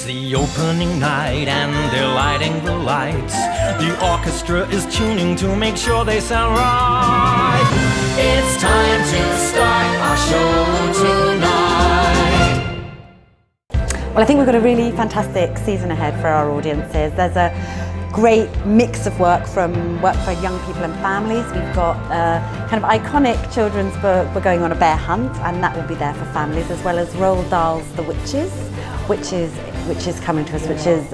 It's the opening night and they're lighting the lights. The orchestra is tuning to make sure they sound right. It's time to start our show tonight. Well, I think we've got a really fantastic season ahead for our audiences. There's a great mix of work for young people and families. We've got a kind of iconic children's book. We're going on a bear hunt, and that will be there for families, as well as Roald Dahl's The Witches, which is coming to us, which is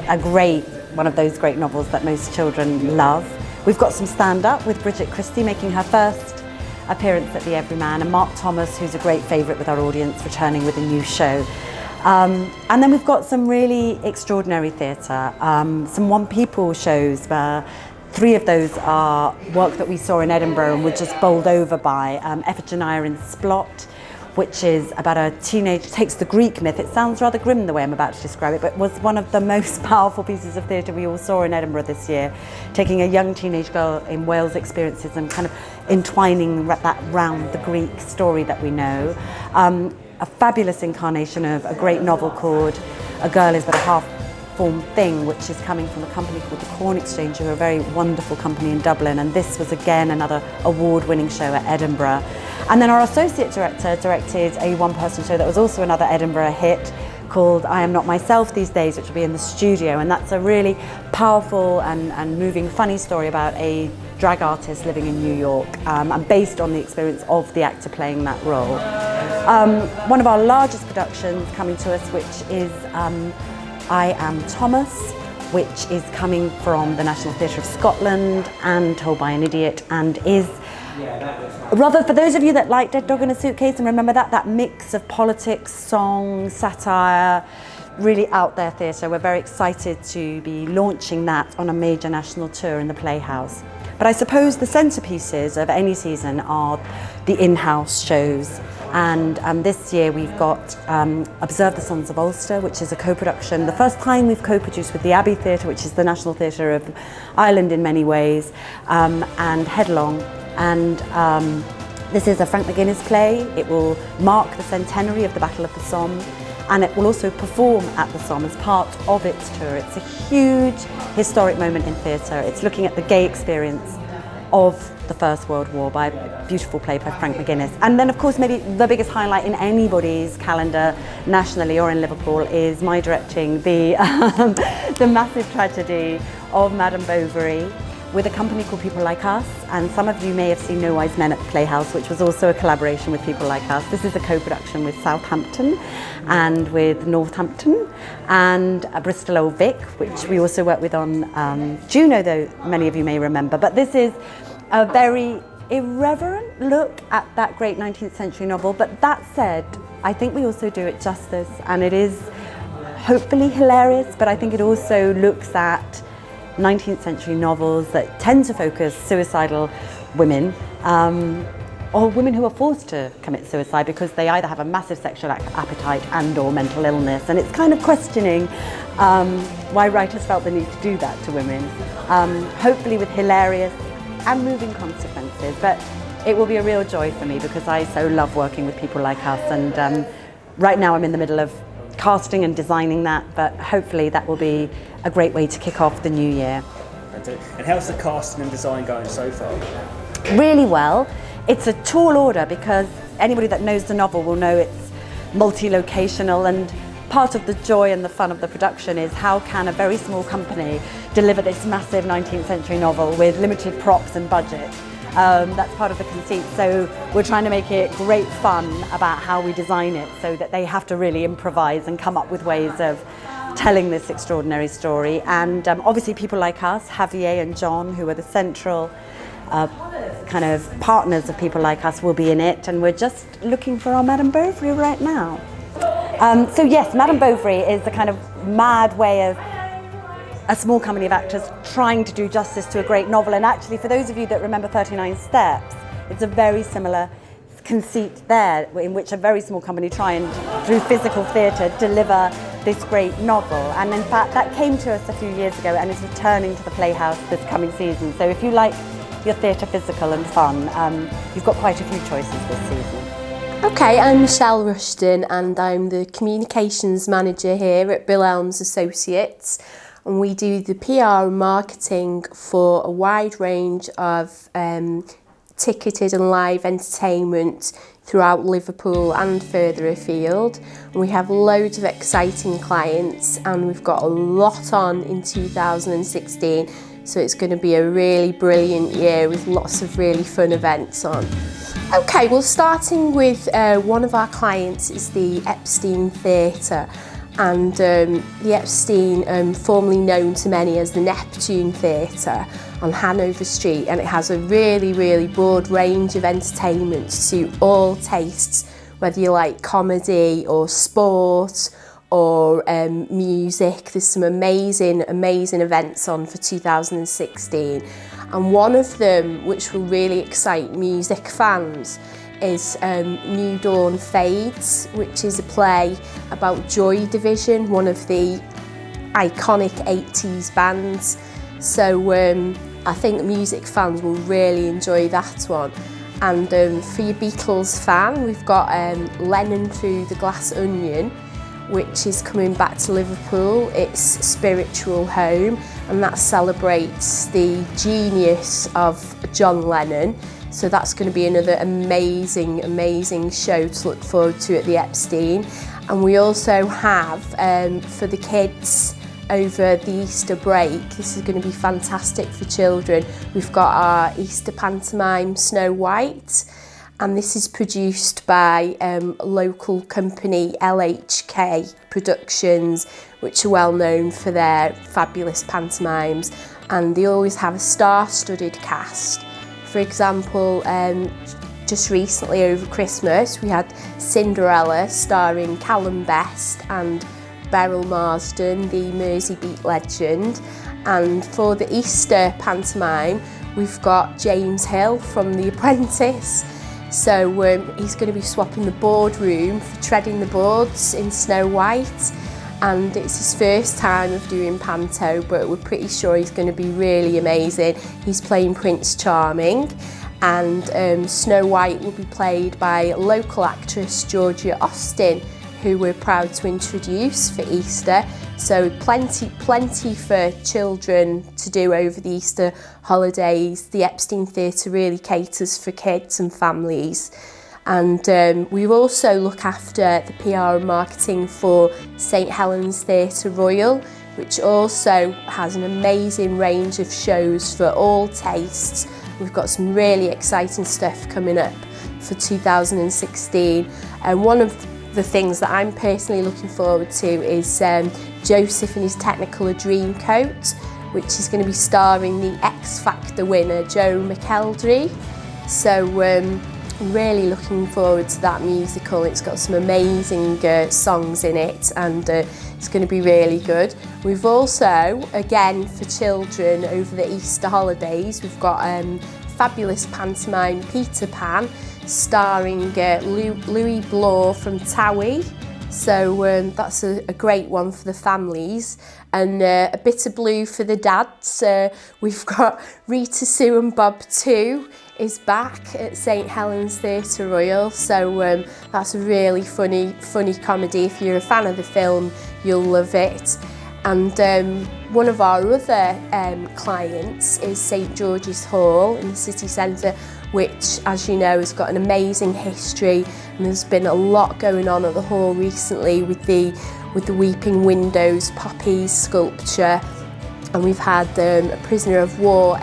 one of those great novels that most children love. We've got some stand-up with Bridget Christie making her first appearance at the Everyman, and Mark Thomas, who's a great favourite with our audience, returning with a new show. And then we've got some really extraordinary theatre, some one-people shows. 3 of those are work that we saw in Edinburgh and were just bowled over by. Iphigenia in Splot, which is about a teenage, takes the Greek myth. It sounds rather grim the way I'm about to describe it, but was one of the most powerful pieces of theatre we all saw in Edinburgh this year, taking a young teenage girl in Wales' experiences and kind of entwining that round the Greek story that we know. A fabulous incarnation of a great novel called A Girl Is But a Half-Formed Thing, which is coming from a company called the Corn Exchange, who are a very wonderful company in Dublin, and this was again another award-winning show at Edinburgh. And then our associate director directed a one-person show that was also another Edinburgh hit called I Am Not Myself These Days, which will be in the studio, and that's a really powerful and moving, funny story about a drag artist living in New York, and based on the experience of the actor playing that role. One of our largest productions coming to us, which is I Am Thomas, which is coming from the National Theatre of Scotland and told by an idiot, and is rather, for those of you that like Dead Dog in a Suitcase and remember that mix of politics, song, satire, really out there theatre. We're very excited to be launching that on a major national tour in the Playhouse. But I suppose the centerpieces of any season are the in-house shows. And this year we've got Observe the Sons of Ulster, which is a co-production. The first time we've co-produced with the Abbey Theatre, which is the National Theatre of Ireland in many ways, and Headlong. And this is a Frank McGuinness play. It will mark the centenary of the Battle of the Somme, and it will also perform at the Somme as part of its tour. It's a huge historic moment in theatre. It's looking at the gay experience of the First World War by a beautiful play by Frank McGuinness. And then of course maybe the biggest highlight in anybody's calendar nationally or in Liverpool is my directing the massive tragedy of Madame Bovary, with a company called People Like Us, and some of you may have seen No Wise Men at the Playhouse, which was also a collaboration with People Like Us. This is a co-production with Southampton and with Northampton and Bristol Old Vic, which we also work with on Juno, though many of you may remember. But this is a very irreverent look at that great 19th century novel. But that said, I think we also do it justice, and it is hopefully hilarious, but I think it also looks at 19th century novels that tend to focus suicidal women, or women who are forced to commit suicide because they either have a massive sexual appetite and or mental illness. And it's kind of questioning why writers felt the need to do that to women, hopefully with hilarious and moving consequences. But it will be a real joy for me because I so love working with People Like Us, and right now I'm in the middle of casting and designing that, but hopefully that will be a great way to kick off the new year. And how's the casting and design going so far? Really well. It's a tall order because anybody that knows the novel will know it's multi-locational, and part of the joy and the fun of the production is how can a very small company deliver this massive 19th century novel with limited props and budget. That's part of the conceit. So we're trying to make it great fun about how we design it so that they have to really improvise and come up with ways of telling this extraordinary story. And obviously People Like Us, Javier and John, who are the central kind of partners of People Like Us, will be in it. And we're just looking for our Madame Bovary right now. So yes, Madame Bovary is the kind of mad way of a small company of actors trying to do justice to a great novel. And actually, for those of you that remember 39 Steps, it's a very similar conceit there, in which a very small company try and, through physical theatre, deliver this great novel. And in fact, that came to us a few years ago and is returning to the Playhouse this coming season. So if you like your theatre physical and fun, you've got quite a few choices this season. Okay, I'm Michelle Rushton and I'm the Communications Manager here at Elms Associates, and we do the PR and marketing for a wide range of ticketed and live entertainment throughout Liverpool and further afield. And we have loads of exciting clients and we've got a lot on in 2016, so it's going to be a really brilliant year with lots of really fun events on. Okay, well, starting with one of our clients is the Epstein Theatre, and the Epstein, formerly known to many as the Neptune Theatre on Hanover Street, and it has a really broad range of entertainment to suit all tastes, whether you like comedy or sport or music. There's some amazing events on for 2016. And one of them, which will really excite music fans, is New Dawn Fades, which is a play about Joy Division, one of the iconic 80s bands. So I think music fans will really enjoy that one. And for your Beatles fan, we've got Lennon Through the Glass Onion, which is coming back to Liverpool. It's Spiritual Home, and that celebrates the genius of John Lennon. So that's going to be another amazing show to look forward to at the Epstein. And we also have, for the kids over the Easter break, this is going to be fantastic for children, we've got our Easter pantomime Snow White, and this is produced by local company LHK Productions, which are well known for their fabulous pantomimes, and they always have a star-studded cast. For example, just recently over Christmas we had Cinderella starring Callum Best and Beryl Marsden, the Merseybeat legend, and for the Easter pantomime we've got James Hill from The Apprentice. So he's going to be swapping the boardroom for treading the boards in Snow White, and it's his first time of doing panto, but we're pretty sure he's going to be really amazing. He's playing Prince Charming, and Snow White will be played by local actress Georgia Austin, who we're proud to introduce for Easter. So plenty for children to do over the Easter holidays. The Epstein Theatre really caters for kids and families. And we also look after the PR and marketing for St Helens Theatre Royal, which also has an amazing range of shows for all tastes. We've got some really exciting stuff coming up for 2016. And one of the things that I'm personally looking forward to is Joseph and His Technicolor Dreamcoat, which is going to be starring the X Factor winner Joe McElderry. So I'm really looking forward to that musical. It's got some amazing songs in it, and it's going to be really good. We've also, again for children over the Easter holidays, we've got fabulous pantomime Peter Pan starring Louis Bloor from Towie. So that's a great one for the families. And a bit of blue for the dads. We've got Rita Sue and Bob 2 is back at St Helens Theatre Royal. So that's a really funny comedy. If you're a fan of the film, you'll love it. And one of our other clients is St George's Hall in the city centre, which, as you know, has got an amazing history, and there's been a lot going on at the hall recently with the Weeping Windows poppies sculpture, and we've had a prisoner of war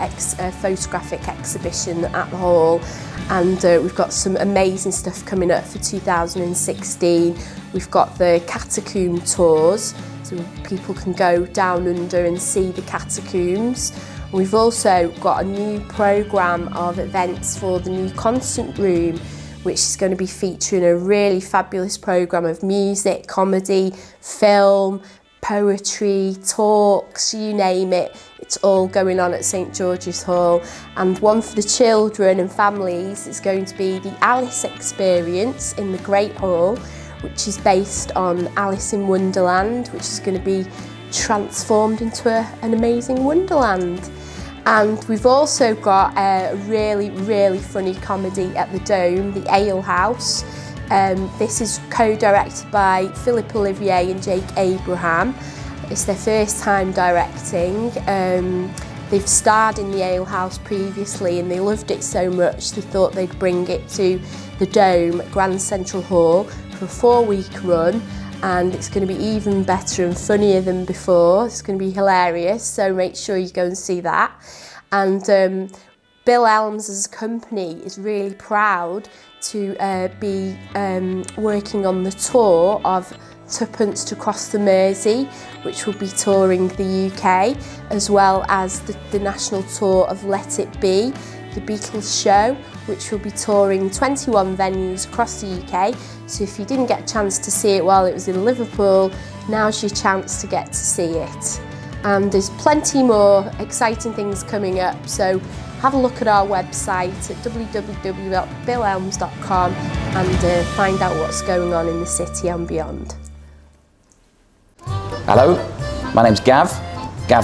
photographic exhibition at the hall, and we've got some amazing stuff coming up for 2016. We've got the catacomb tours, so people can go down under and see the catacombs. We've also got a new programme of events for the new concert room, which is going to be featuring a really fabulous programme of music, comedy, film, poetry, talks, you name it. It's all going on at St George's Hall. And one for the children and families is going to be the Alice Experience in the Great Hall, which is based on Alice in Wonderland, which is going to be transformed into an amazing wonderland. And we've also got a really funny comedy at the Dome, the Ale House. This is co-directed by Philip Olivier and Jake Abraham. It's their first time directing. They've starred in the Ale House previously and they loved it so much they thought they'd bring it to the Dome at Grand Central Hall for a 4-week run, and it's going to be even better and funnier than before. It's going to be hilarious, so make sure you go and see that. And Bill Elms as a company is really proud to be working on the tour of Tuppence to Cross the Mersey, which will be touring the UK, as well as the national tour of Let It Be, the Beatles show, which will be touring 21 venues across the UK. So if you didn't get a chance to see it while it was in Liverpool, now's your chance to get to see it. And there's plenty more exciting things coming up, so have a look at our website at www.billelms.com and find out what's going on in the city and beyond. Hello, my name's Gav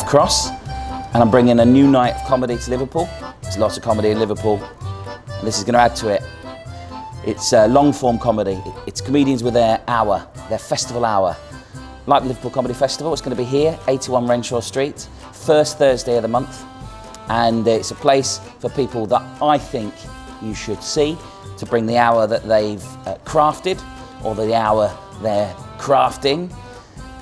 Cross, and I'm bringing a new night of comedy to Liverpool. There's lots of comedy in Liverpool, and this is going to add to it. It's long-form comedy. It's comedians with their hour, their festival hour. Like the Liverpool Comedy Festival, it's going to be here, 81 Renshaw Street, first Thursday of the month, and it's a place for people that I think you should see to bring the hour that they've crafted, or the hour they're crafting,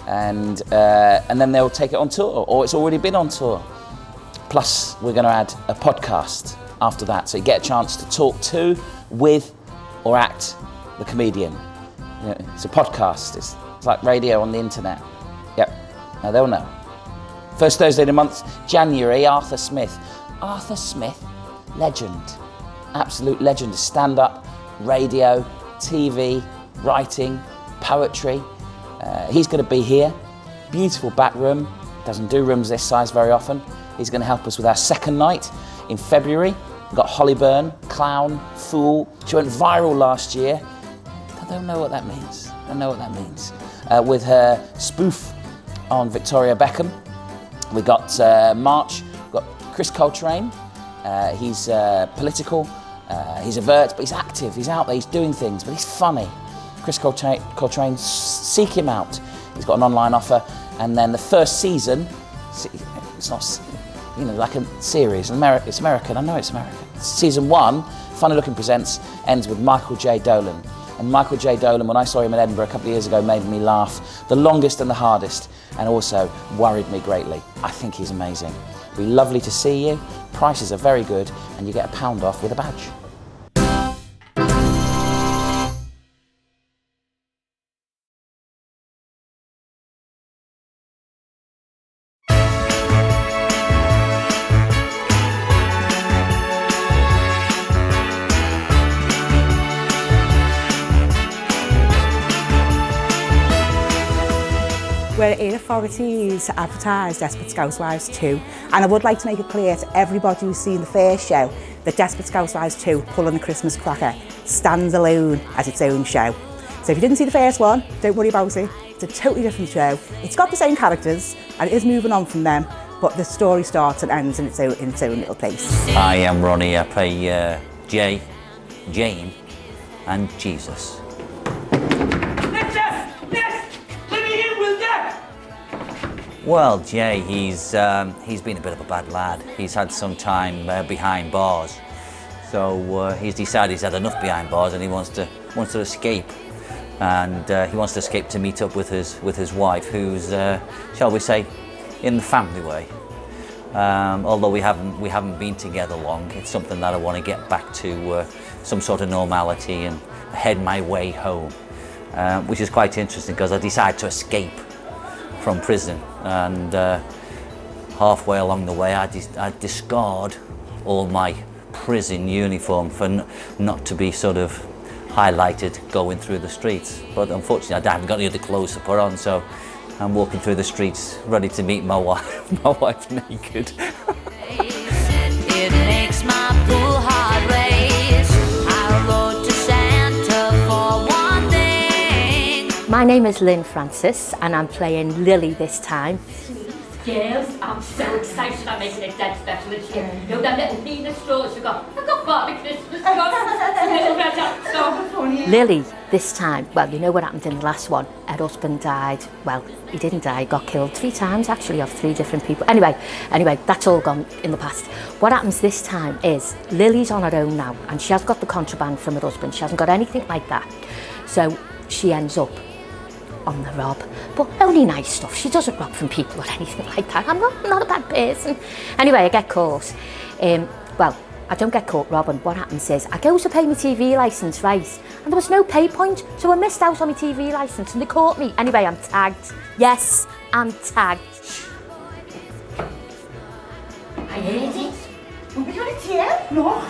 and then they'll take it on tour, or it's already been on tour. Plus, we're going to add a podcast after that, so you get a chance to talk to, with, or at the comedian. You know, it's a podcast, it's like radio on the internet. Yep, now they'll know. First Thursday of the month, January, Arthur Smith. Arthur Smith, legend, absolute legend. Stand-up, radio, TV, writing, poetry. He's going to be here. Beautiful back room. Doesn't do rooms this size very often. He's going to help us with our second night in February. We've got Hollyburn, Clown, Fool. She went viral last year. I don't know what that means. I don't know what that means. With her spoof on Victoria Beckham. We got March. We've got Chris Coltrane. He's political. He's overt, but he's active. He's out there. He's doing things, but he's funny. Chris Coltrane, seek him out. He's got an online offer, and then the first season, it's not, you know, like a series. It's American. I know it's American. Season 1, Funny Looking Presents, ends with Michael J. Dolan. And Michael J. Dolan, when I saw him in Edinburgh a couple of years ago, made me laugh the longest and the hardest, and also worried me greatly. I think he's amazing. It'll be lovely to see you. Prices are very good, and you get a £1 off with a badge. We're in authorities to advertise Desperate Housewives 2, and I would like to make it clear to everybody who's seen the first show that Desperate Housewives 2, Pulling the Christmas Cracker, stands alone as its own show. So if you didn't see the first one, don't worry about it. It's a totally different show. It's got the same characters, and it is moving on from them, but the story starts and ends in its own little place. I am Ronnie. I play Jay, Jane, and Jesus. Well, Jay, he's been a bit of a bad lad. He's had some time behind bars, so he's decided he's had enough behind bars and he wants to escape. And he wants to escape to meet up with his wife, who's, shall we say, in the family way. Although we haven't been together long, it's something that I want to get back to some sort of normality and head my way home, which is quite interesting because I decided to escape from prison, and halfway along the way I discard all my prison uniform for not to be sort of highlighted going through the streets. But unfortunately I haven't got any other clothes to put on, so I'm walking through the streets ready to meet my wife naked. It makes my poor heart race. I wrote to Santa for one thing. My name is Lynn Francis and I'm playing Lily this time. Girls, I'm so excited I'm making a dead special this year. You know that little Venus straws you got? I've got part of Christmas. Lily, this time, well, you know what happened in the last one. Her husband died. Well, he didn't die, he got killed 3 times, actually, of 3 different people. Anyway, that's all gone in the past. What happens this time is Lily's on her own now, and she hasn't got the contraband from her husband. She hasn't got anything like that. So she ends up on the rob, but only nice stuff. She doesn't rob from people or anything like that. I'm not a bad person. Anyway, I get caught. Well, I don't get caught robbing. What happens is I go to pay my TV licence, right? And there was no pay point, so I missed out on my TV licence and they caught me. Anyway, I'm tagged. Yes, I'm tagged. I heard it. Oh my God, it's you? No.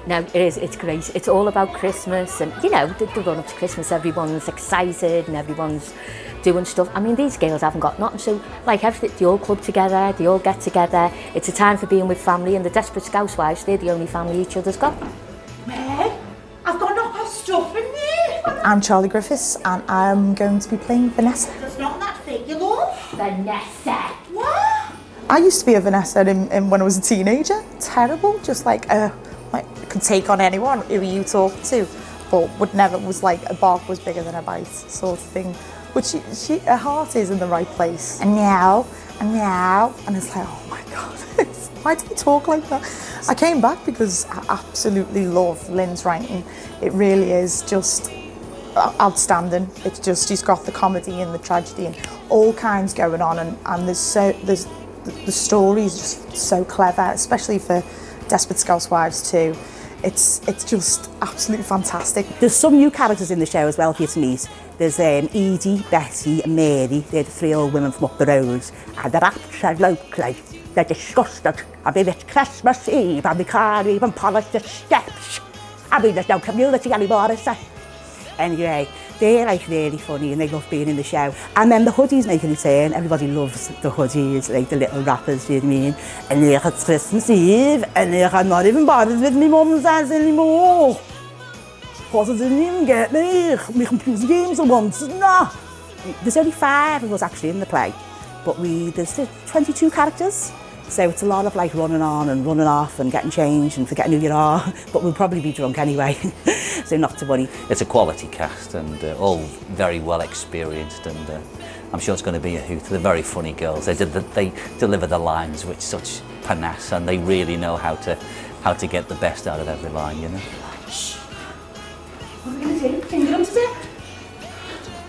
No, it is, it's great. It's all about Christmas and, you know, the run up to Christmas, everyone's excited and everyone's doing stuff. I mean, these girls haven't got nothing, so like everything, they all club together, they all get together. It's a time for being with family, and the Desperate Scouswives, they're the only family each other's got. Meg, I've got enough of stuff in there. I'm Charlie Griffiths and I'm going to be playing Vanessa. It's not that big, you love. Vanessa. What? I used to be a Vanessa in when I was a teenager. Terrible, just like could take on anyone who you talk to, but would never, was like a bark was bigger than a bite sort of thing. But her heart is in the right place. And now, and it's like, oh my God, why do they talk like that? I came back because I absolutely love Lynn's writing. It really is just outstanding. It's just, she's got the comedy and the tragedy and all kinds going on, and the story is just so clever, especially for Desperate Scouswives too. It's just absolutely fantastic. There's some new characters in the show as well for you to meet. There's Edie, Betty and Mary. They're the 3 old women from up the road. And they're absolutely, they're disgusted. I mean, it's Christmas Eve and we can't even polish the steps. I mean, there's no community anymore, is there? Anyway, they're like really funny and they love being in the show. And then the hoodies make a return. Everybody loves the hoodies, like the little wrappers, you know what I mean? And it's Christmas Eve and I'm not even bothered with my mum's house anymore. Because I didn't even get me computer games at once. No. There's only 5 of us actually in the play, but there's 22 characters. So it's a lot of like running on and running off and getting changed and forgetting who you are, but we'll probably be drunk anyway, so not to worry. It's a quality cast and all very well experienced, and I'm sure it's going to be a hoot. They're very funny girls. They deliver the lines with such panache, and they really know how to get the best out of every line, you know. Shh. What are we going to do? Finger them to death?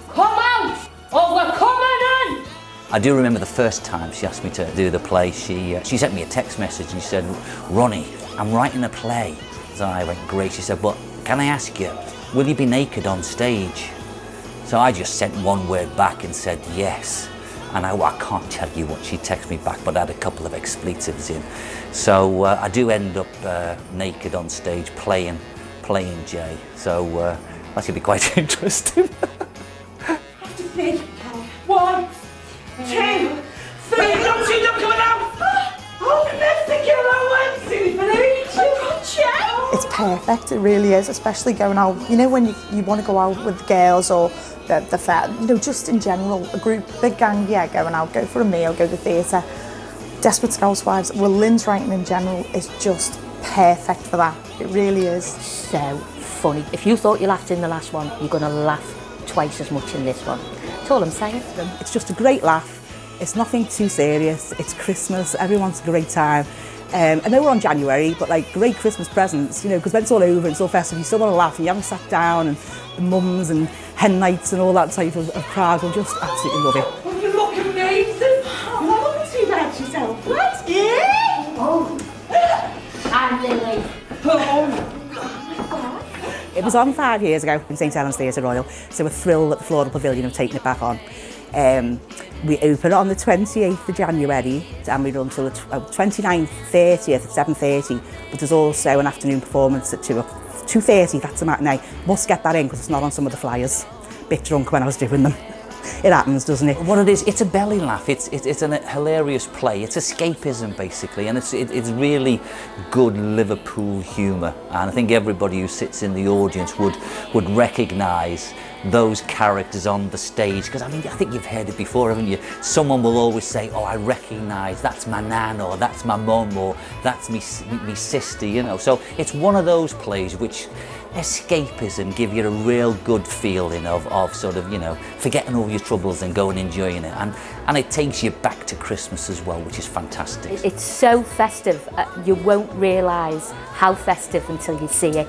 Come out! Oh, we're coming in! I do remember the first time she asked me to do the play, she sent me a text message and she said, Ronnie, I'm writing a play. So I went, great. She said, but can I ask you, will you be naked on stage? So I just sent one word back and said yes. And I can't tell you what she texted me back, but I had a couple of expletives in. So I do end up naked on stage playing Jay. So that should be quite interesting. Have to think. 1, 2, 3, don't see them coming out! Oh, It's perfect, it really is, especially going out, you know, when you want to go out with the girls or the fair, you know, just in general, a group, big gang, yeah, going out, go for a meal, go to the theatre. Desperate Scouswives, well, Lynn's writing in general is just perfect for that. It really is. So funny. If you thought you laughed in the last one, you're going to laugh twice as much in this one. That's all I'm saying. It's just a great laugh. It's nothing too serious. It's Christmas. Everyone's a great time. I know we're on January, but like great Christmas presents, you know, because when it's all over, it's all festive, you still want to laugh and you haven't sat down, and the mums and hen nights and all that type of crowd will just absolutely love it. Oh, you look amazing. Oh, look at you about yourself. What? Yeah. Oh. I'm Lily. Oh. It was on 5 years ago in St Helens Theatre Royal, so we're thrilled that the Floral Pavilion have taken it back on. We open on the 28th of January and we run until the 29th, 30th at 7:30, but there's also an afternoon performance at 2:30, that's a matinee. Must get that in because it's not on some of the flyers. Bit drunk when I was doing them. It happens, doesn't it? What it is, it's a belly laugh. It's a hilarious play. It's escapism, basically, and it's really good Liverpool humour. And I think everybody who sits in the audience would recognise those characters on the stage. Because I mean, I think you've heard it before, haven't you? Someone will always say, oh, I recognise that's my nan, or that's my mum, or that's me sister, you know. So it's one of those plays which escapism, give you a real good feeling of sort of, you know, forgetting all your troubles and going enjoying it, and it takes you back to Christmas as well, which is fantastic. It's so festive, you won't realise how festive until you see it.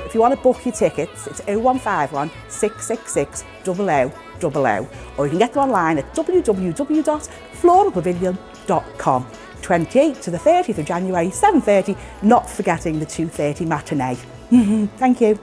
If you want to book your tickets, it's 0151 666 0000, or you can get them online at www.floralpavilion.com. 28th to the 30th of January, 7:30, not forgetting the 2:30 matinee. Thank you.